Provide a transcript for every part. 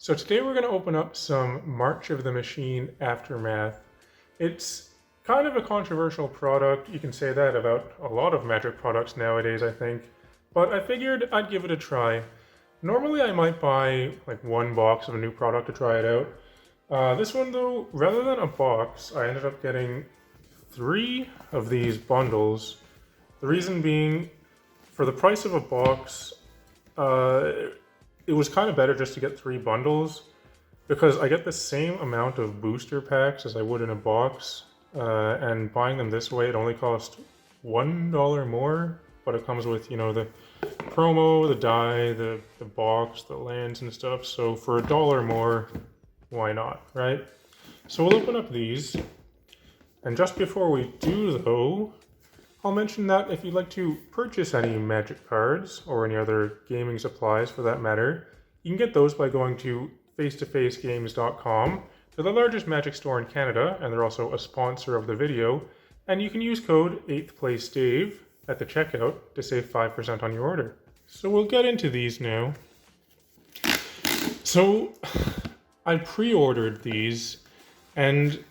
So today we're going to open up some March of the Machine Aftermath. It's kind of a controversial product. You can say that about a lot of Magic products nowadays, I think. But I figured I'd give it a try. Normally I might buy like one box of a new product to try it out. This one though, rather than a box, I ended up getting 3 of these bundles. The reason being, for the price of a box, uh, it was kind of better just to get 3 bundles because I get the same amount of booster packs as I would in a box, and buying them this way it only cost $1 more, but it comes with, you know, the promo, the die, the box, the lands and stuff. So for $1 more, why not, right? So we'll open up these, and just before we do though, I'll mention that if you'd like to purchase any Magic cards, or any other gaming supplies for that matter, you can get those by going to face2facegames.com. They're the largest Magic store in Canada, and they're also a sponsor of the video, and you can use code 8thPlaceDave at the checkout to save 5% on your order. So we'll get into these now. So I pre-ordered these, and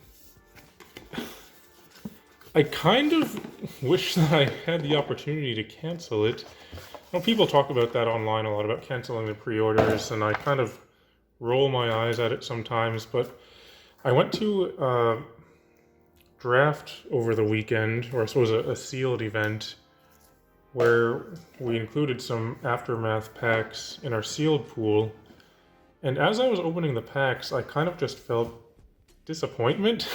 I kind of wish that I had the opportunity to cancel it. You know, people talk about that online a lot, about canceling the pre-orders, and I kind of roll my eyes at it sometimes, but I went to a draft over the weekend, or I suppose a sealed event, where we included some Aftermath packs in our sealed pool, and as I was opening the packs, I kind of just felt disappointment.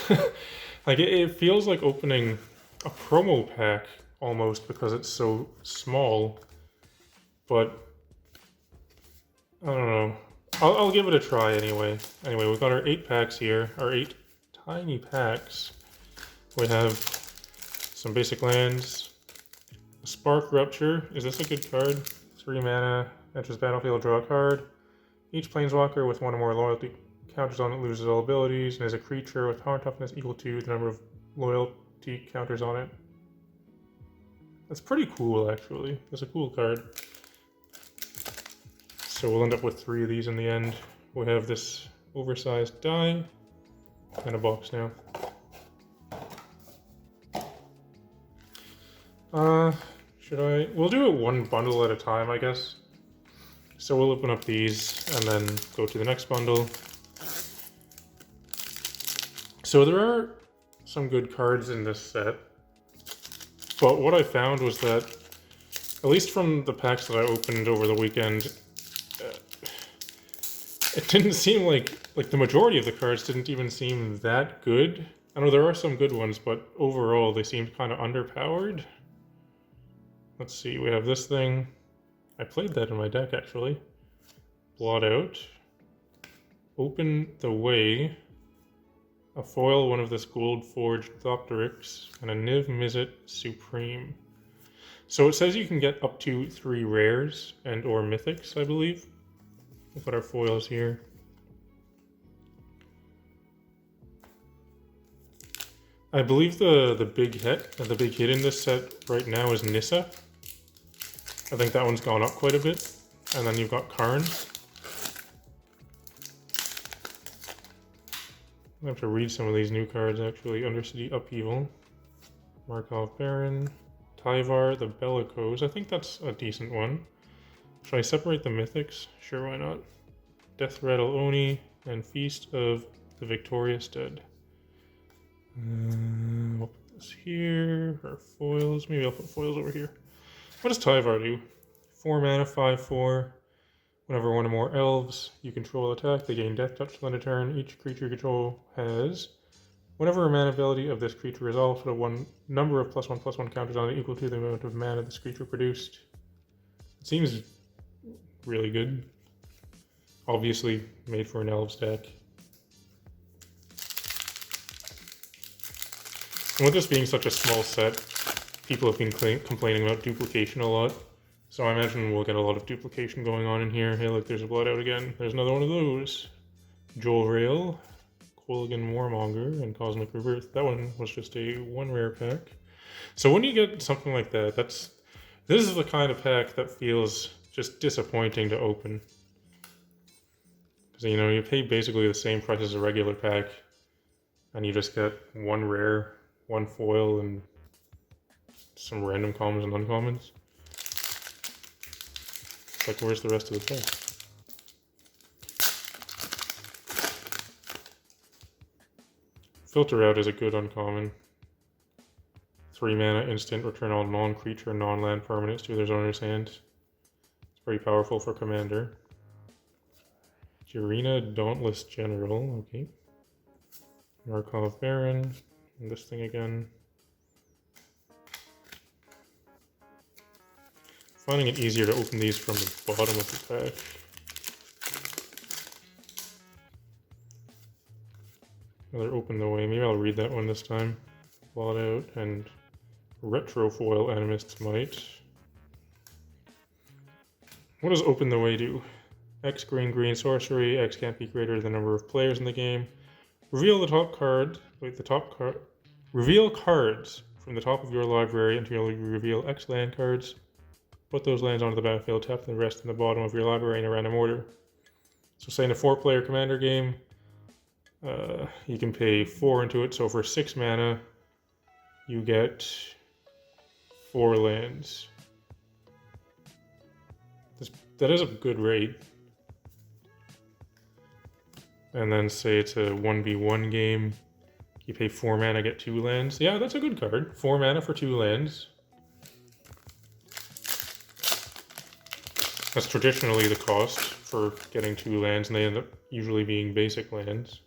Like, it feels like opening a promo pack almost because it's so small. But I don't know. I'll give it a try anyway. Anyway, we've got our 8 packs here, our 8 tiny packs. We have some basic lands, a Spark Rupture. Is this a good card? 3 mana, enters battlefield, draw a card. Each planeswalker with 1 or more loyalty counters on it loses all abilities, and is a creature with power toughness equal to the number of loyalty counters on it. That's pretty cool, actually. That's a cool card. So we'll end up with 3 of these in the end. We have this oversized die and a box now. We'll do it one bundle at a time, I guess. So we'll open up these and then go to the next bundle. So there are some good cards in this set, but what I found was that, at least from the packs that I opened over the weekend, it didn't seem like the majority of the cards didn't even seem that good. I know there are some good ones, but overall they seemed kind of underpowered. Let's see, we have this thing. I played that in my deck, actually. Blot Out. Open the Way. A foil, one of this Gold Forged Thopterix, and a Niv Mizzet Supreme. So it says you can get up to 3 rares and or mythics, I believe. We'll put our foils here. I believe the big hit in this set right now is Nissa. I think that one's gone up quite a bit. And then you've got Karn. I have to read some of these new cards, actually. Undercity Upheaval, Markov Baron, Tyvar the Bellicose. I think that's a decent one. Should I separate the mythics? Sure, why not? Death Rattle Oni, and Feast of the Victorious Dead. We'll put this here. Our foils. Maybe I'll put foils over here. What does Tyvar do? 4 mana, 5/4. Whenever 1 or more elves you control attack, they gain Death Touch on a turn. Each creature you control has, whenever a mana ability of this creature resolves, put a number of +1/+1 counters on it equal to the amount of mana this creature produced. It seems really good. Obviously made for an elves deck. And with this being such a small set, people have been complaining about duplication a lot. So I imagine we'll get a lot of duplication going on in here. Hey, look, there's a Blood Out again. There's another one of those. Joel Rail, Kolaghan Warmonger, and Cosmic Rebirth. That one was just a 1 rare pack. So when you get something like that, this is the kind of pack that feels just disappointing to open. Because Because, you know, you pay basically the same price as a regular pack, and you just get one rare, one foil, and some random commons and uncommons. It's like, where's the rest of the pack? Filter Out is a good uncommon. 3 mana instant, return all non-creature, non-land permanents to their owner's hand. It's very powerful for commander. Jirina Dauntless General, okay. Markov Baron, and this thing again. Finding it easier to open these from the bottom of the pack. Another Open the Way. Maybe I'll read that one this time. Blot Out and Retrofoil Animist's Might. What does Open the Way do? X green sorcery. X can't be greater than the number of players in the game. Reveal the top card. Wait, the top card. Reveal cards from the top of your library until you reveal X land cards. Put those lands onto the battlefield. Tap the rest in the bottom of your library in a random order. So, say in a 4-player commander game, you can pay 4 into it. So for 6 mana, you get 4 lands. That is a good rate. And then say it's a 1v1 game, you pay 4 mana, get 2 lands. Yeah, that's a good card. 4 mana for 2 lands. That's traditionally the cost for getting 2 lands, and they end up usually being basic lands.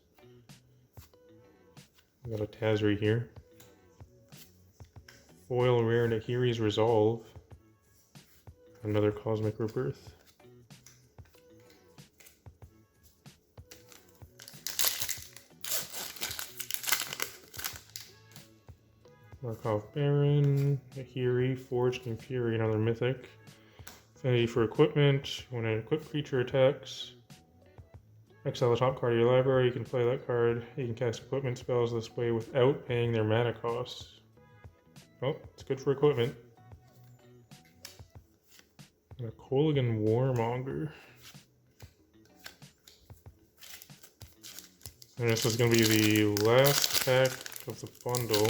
We got a Tazri here. Foil rare Nahiri's Resolve. Another Cosmic Rebirth. Markov Baron, Nahiri, Forged in Fury, another mythic. Affinity for equipment. When an equipped creature attacks, exile the top card of your library. You can play that card. You can cast equipment spells this way without paying their mana costs. Well, it's good for equipment. And a Kolaghan Warmonger. And this is going to be the last pack of the bundle.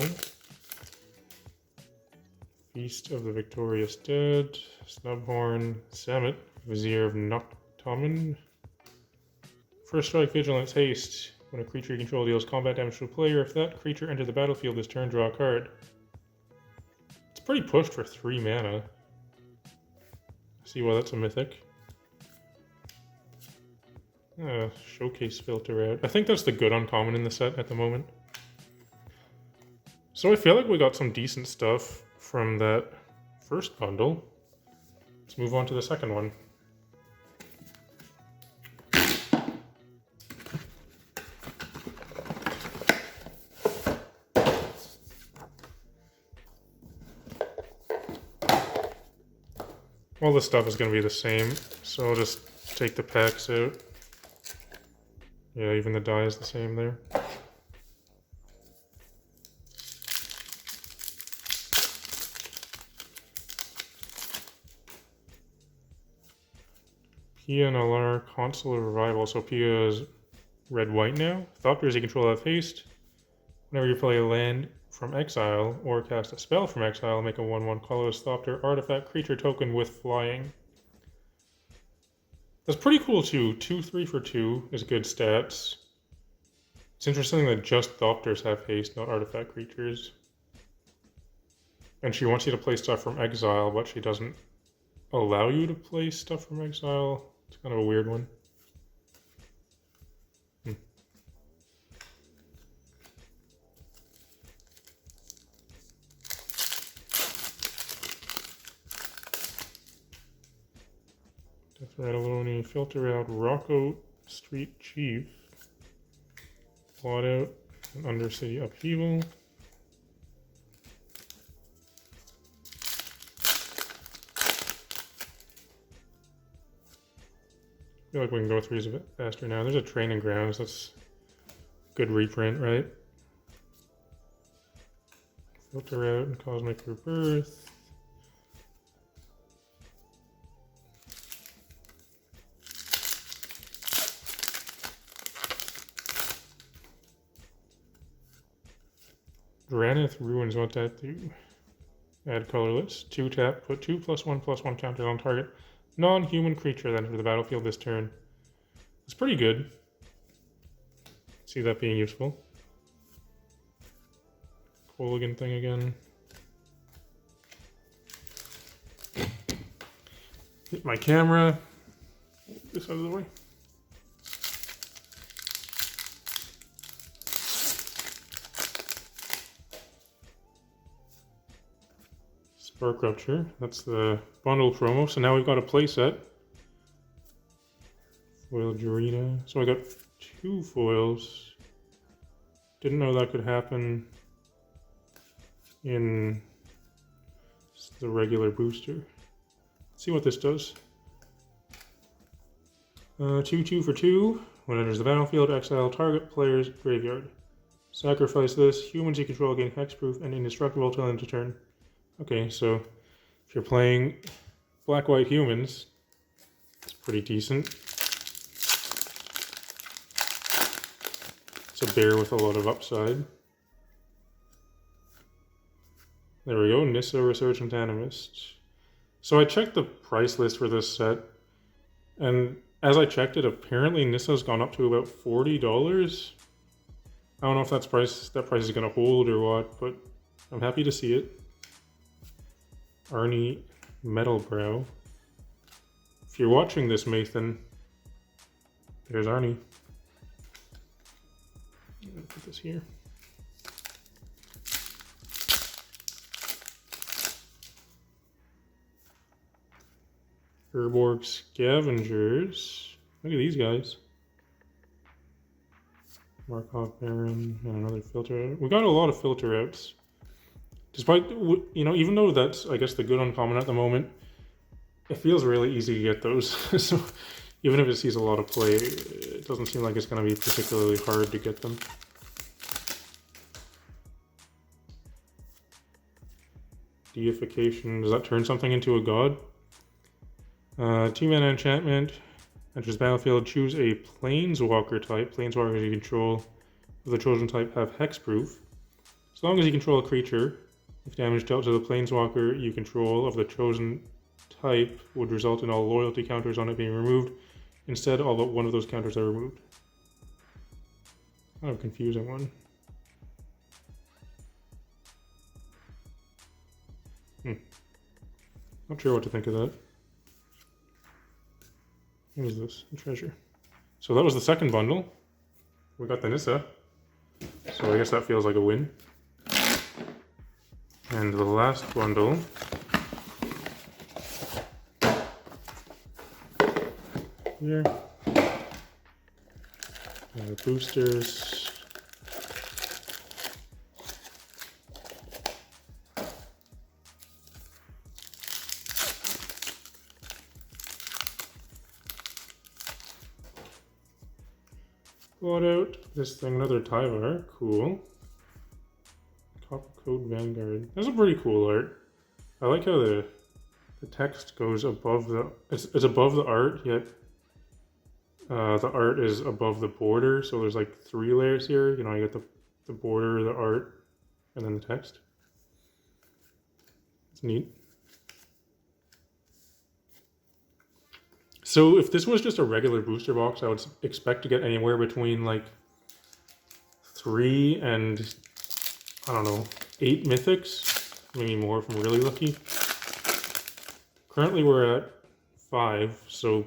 Feast of the Victorious Dead, Snubhorn, Samet, Vizier of Noctamen. First strike, Vigilance, Haste. When a creature you control deals combat damage to a player, if that creature enters the battlefield this turn, draw a card. It's pretty pushed for 3 mana. See why that's a mythic. Showcase Filter Out. I think that's the good uncommon in the set at the moment. So I feel like we got some decent stuff from that first bundle. Let's move on to the second one. All this stuff is going to be the same, so I'll just take the packs out. Yeah, even the die is the same there. Pia Nalaar, Consular Revival. So Pia is red-white now. Thopters you control have haste. Whenever you play a land from exile or cast a spell from exile, make a 1/1 colorless Thopter artifact creature token with flying. That's pretty cool too. 2/3 for 2 is good stats. It's interesting that just Thopters have haste, not artifact creatures. And she wants you to play stuff from exile, but she doesn't allow you to play stuff from exile. It's kind of a weird one. Death Rattaloni, Filter Out, Rocco Street Chief, Blot Out, and Undercity Upheaval. I feel like we can go through these a bit faster now. There's a Training Grounds. That's good reprint, right? Filter Out and Cosmic Rebirth. Dranith Ruins, what that do? Add colorless. 2 tap, put 2+1/+1 counters on target non-human creature that enters the battlefield this turn. It's pretty good. See that being useful. Hooligan thing again. Hit my camera. This out of the way. Spark Rupture. That's the bundle promo. So now we've got a playset. Foil Jurina. So I got 2 foils. Didn't know that could happen in the regular booster. Let's see what this does. 2/2 for 2. When it enters the battlefield, exile target player's graveyard. Sacrifice this. Humans you control gain hexproof and indestructible till end of turn. Okay, so if you're playing black-white humans, it's pretty decent. It's a bear with a lot of upside. There we go, Nissa Resurgent Animist. So I checked the price list for this set, and as I checked it, apparently Nissa's gone up to about $40. I don't know if that price is going to hold or what, but I'm happy to see it. Arnie Metalbrow. If you're watching this, Mathan, there's Arnie. I'm gonna put this here. Urborg Scavengers. Look at these guys. Markov Baron and another filter out. We got a lot of filter outs. Despite, you know, even though that's, I guess, the good uncommon at the moment, it feels really easy to get those. So even if it sees a lot of play, it doesn't seem like it's going to be particularly hard to get them. Deification. Does that turn something into a god? 2-mana enchantment. Enters battlefield. Choose a planeswalker type. Planeswalkers you control of the chosen type have hexproof. As long as you control a creature, if damage dealt to the planeswalker you control of the chosen type would result in all loyalty counters on it being removed. Instead, all but one of those counters are removed. Kind of a confusing one. Not sure what to think of that. What is this? A treasure. So that was the second bundle. We got the Nissa. So I guess that feels like a win. And the last bundle. Here. The boosters. Got out this thing, another Tyvar. Cool. Copper Code Vanguard. That's a pretty cool art. I like how the text goes above the... It's above the art, yet the art is above the border. So there's like 3 layers here. You know, you get the border, the art, and then the text. It's neat. So if this was just a regular booster box, I would expect to get anywhere between like 3 and, I don't know, 8 mythics, maybe more if I'm really lucky. Currently we're at 5, so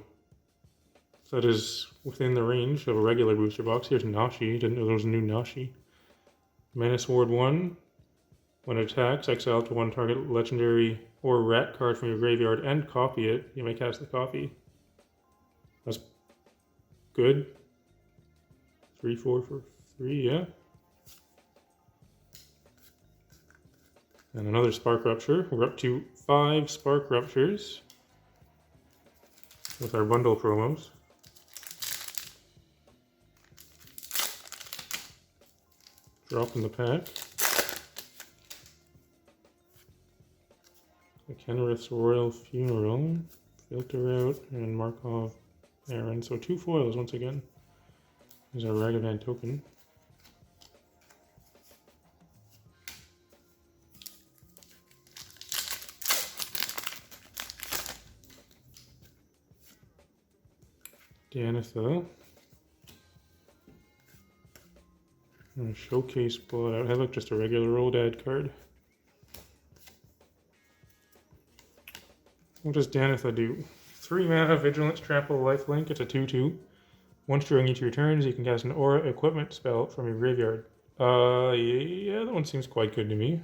that is within the range of a regular booster box. Here's Nashi, didn't know there was a new Nashi. Menace Ward 1, when it attacks, exile to 1 target legendary or rat card from your graveyard and copy it. You may cast the copy. That's good. 3/4 for 3, yeah. And another Spark Rupture. We're up to 5 Spark Ruptures with our bundle promos. Drop in the pack. The Kenrith's Royal Funeral, Filter Out, and Markov Baron. So 2 foils once again. There's our Ragavan token. Danitha. And a showcase blood out. It look just a regular old ad card. What does Danitha do? 3 mana, Vigilance, Trample, Lifelink. It's a 2/2. Once during each of your turns, you can cast an aura equipment spell from your graveyard. Yeah, that one seems quite good to me.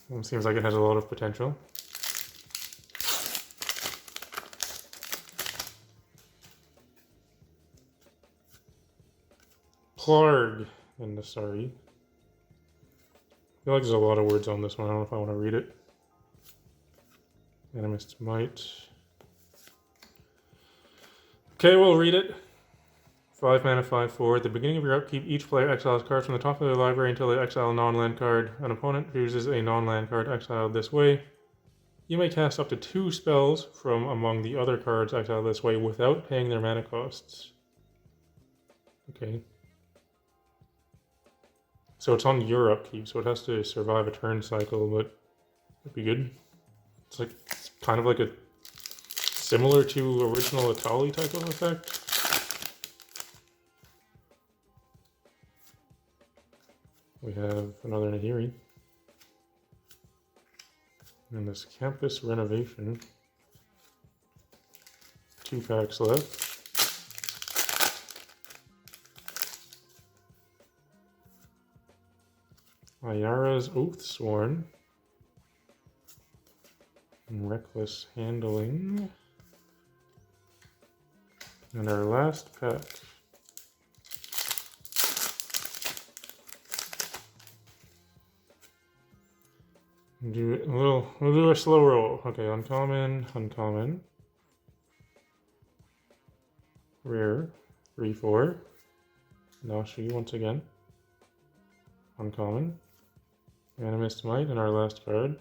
That one seems like it has a lot of potential. Plarg and the sorry. I feel like there's a lot of words on this one. I don't know if I want to read it. Animist's Might. Okay, we'll read it. 5 mana, 5/4. At the beginning of your upkeep, each player exiles cards from the top of their library until they exile a non-land card. An opponent chooses a non-land card exiled this way. You may cast up to 2 spells from among the other cards exiled this way without paying their mana costs. Okay. So it's on your upkeep, so it has to survive a turn cycle, but it'd be good. It's kind of like a similar to original Atali type of effect. We have another Nahiri. And this campus renovation. 2 packs left. Ayara's Oathsworn. And Reckless Handling. And our last pack. We'll do a slow roll. Okay, uncommon, uncommon. Rare, 3/4. Nashi once again. Uncommon. Animist Might, and our last card.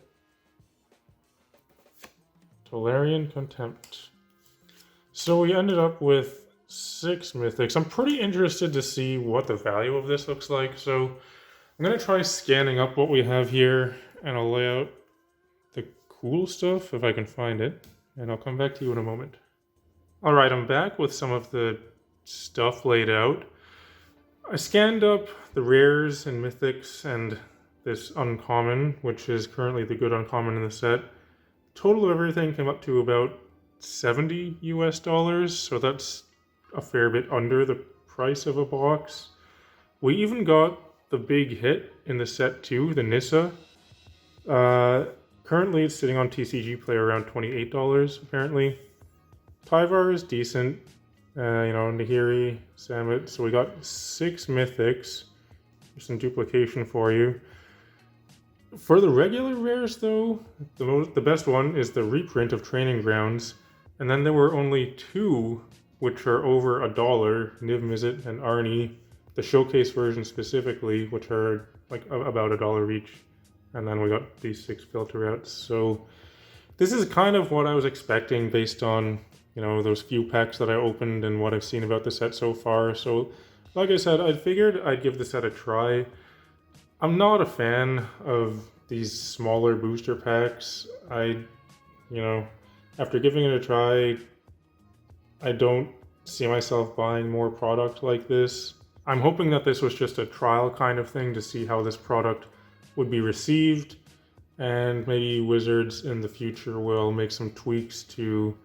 Tolarian Contempt. So we ended up with 6 mythics. I'm pretty interested to see what the value of this looks like. So I'm going to try scanning up what we have here, and I'll lay out the cool stuff if I can find it. And I'll come back to you in a moment. Alright, I'm back with some of the stuff laid out. I scanned up the rares and mythics and this uncommon, which is currently the good uncommon in the set. Total of everything came up to about $70 US, so that's a fair bit under the price of a box. We even got the big hit in the set too, the Nissa. Currently it's sitting on TCG Play around $28 apparently. Tyvar is decent. Nahiri, Samut. So we got 6 mythics. There's some duplication for you. For the regular rares though, the best one is the reprint of Training Grounds. And then there were only 2 which are over $1, Niv Mizzet and Arnie. The showcase version specifically, which are like about $1 each. And then we got these 6 filter outs. So this is kind of what I was expecting based on, those few packs that I opened and what I've seen about the set so far. So like I said, I figured I'd give the set a try. I'm not a fan of these smaller booster packs. After giving it a try, I don't see myself buying more product like this. I'm hoping that this was just a trial kind of thing to see how this product would be received, and maybe Wizards in the future will make some tweaks to,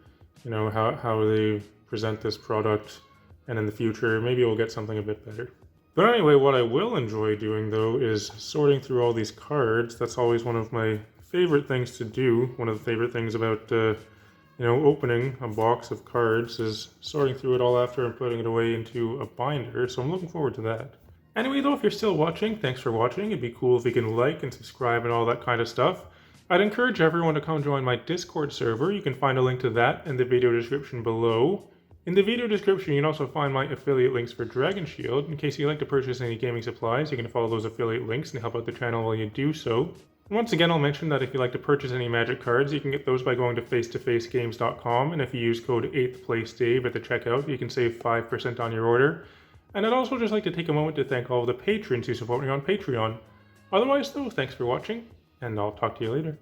how they present this product, and in the future maybe we'll get something a bit better. But anyway, what I will enjoy doing though is sorting through all these cards. That's always one of my favorite things to do. One of the favorite things about opening a box of cards is sorting through it all after and putting it away into a binder, so I'm looking forward to that. Anyway though, if you're still watching, thanks for watching. It'd be cool if you can like and subscribe and all that kind of stuff. I'd encourage everyone to come join my Discord server. You can find a link to that in the video description below. In the video description, you can also find my affiliate links for Dragon Shield. In case you'd like to purchase any gaming supplies, you can follow those affiliate links and help out the channel while you do so. And once again, I'll mention that if you'd like to purchase any Magic cards, you can get those by going to face2facegames.com, and if you use code 8thPlaceDave at the checkout, you can save 5% on your order. And I'd also just like to take a moment to thank all of the patrons who support me on Patreon. Otherwise though, thanks for watching, and I'll talk to you later.